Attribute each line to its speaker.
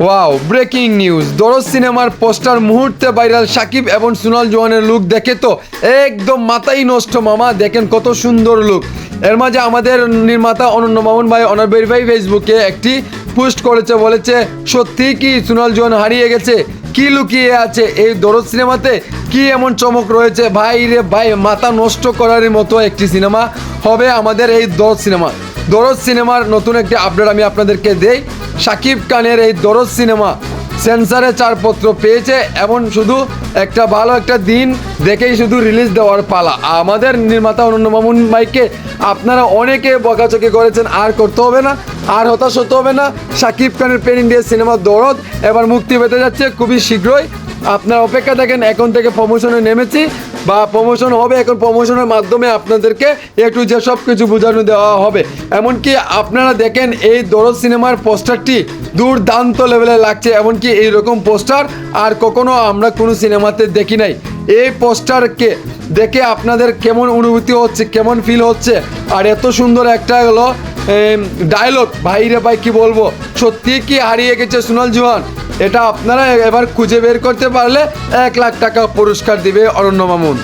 Speaker 1: Wow, breaking news! দরদ সিনেমার poster মুহূর্তে ভাইরাল। সাকিব এবং সোনাল জোয়ানের লুক দেখে তো একদম মাথাই নষ্ট মামা। দেখেন কত সুন্দর লুক। এর মাঝে আমাদের নির্মাতা অনন্য মামুন ভাই অনারবেরি ভাই ফেসবুকে একটি পোস্ট করেছে, বলেছে সত্যি কি সোনাল জোয়ান হারিয়ে গেছে? কি লুকিয়ে আছে এই দরদ সিনেমাতে? কি এমন চমক রয়েছে? ভাই রে ভাই, মাথা নষ্ট করার মতো একটি সিনেমা হবে আমাদের এই দরদ সিনেমা। দরদ সিনেমার নতুন একটি আপডেট আমি আপনাদেরকে দেই। শাকিব খানের এই দরদ সিনেমা সেন্সারে ছাড়পত্র পেয়েছে এবং শুধু একটা ভালো একটা দিন দেখেই শুধু রিলিজ দেওয়ার পালা। আমাদের নির্মাতা অনন্য মামুন ভাইকে আপনারা অনেকে বকাচকি করেছেন, আর করতে হবে না, আর হতাশ হতে হবে না। শাকিব খানের পেন ইন্ডিয়া সিনেমা দরদ এবার মুক্তি পেতে যাচ্ছে খুবই শীঘ্রই। আপনারা অপেক্ষা থাকেন, এখন থেকে প্রমোশনে নেমেছি বা প্রমোশন হবে। এখন প্রমোশনের মাধ্যমে আপনাদেরকে একটু যে সব কিছু বোঝানো দেওয়া হবে। এমনকি আপনারা দেখেন এই দরদ সিনেমার পোস্টারটি দুর্দান্ত লেভেলে লাগছে। এমনকি এইরকম পোস্টার আর কখনো আমরা কোনো সিনেমাতে দেখি নাই। এই পোস্টারকে দেখে আপনাদের কেমন অনুভূতি হচ্ছে, কেমন ফিল হচ্ছে? আর এত সুন্দর একটা হলো ডায়লগ, ভাই রে ভাই কি বলবো, সত্যি কি হারিয়ে গেছে সোনাল জোয়ান? এটা আপনারা এবার খুঁজে বের করতে পারলে 1 লাখ টাকা পুরস্কার দিবে অরণ্য মামুন।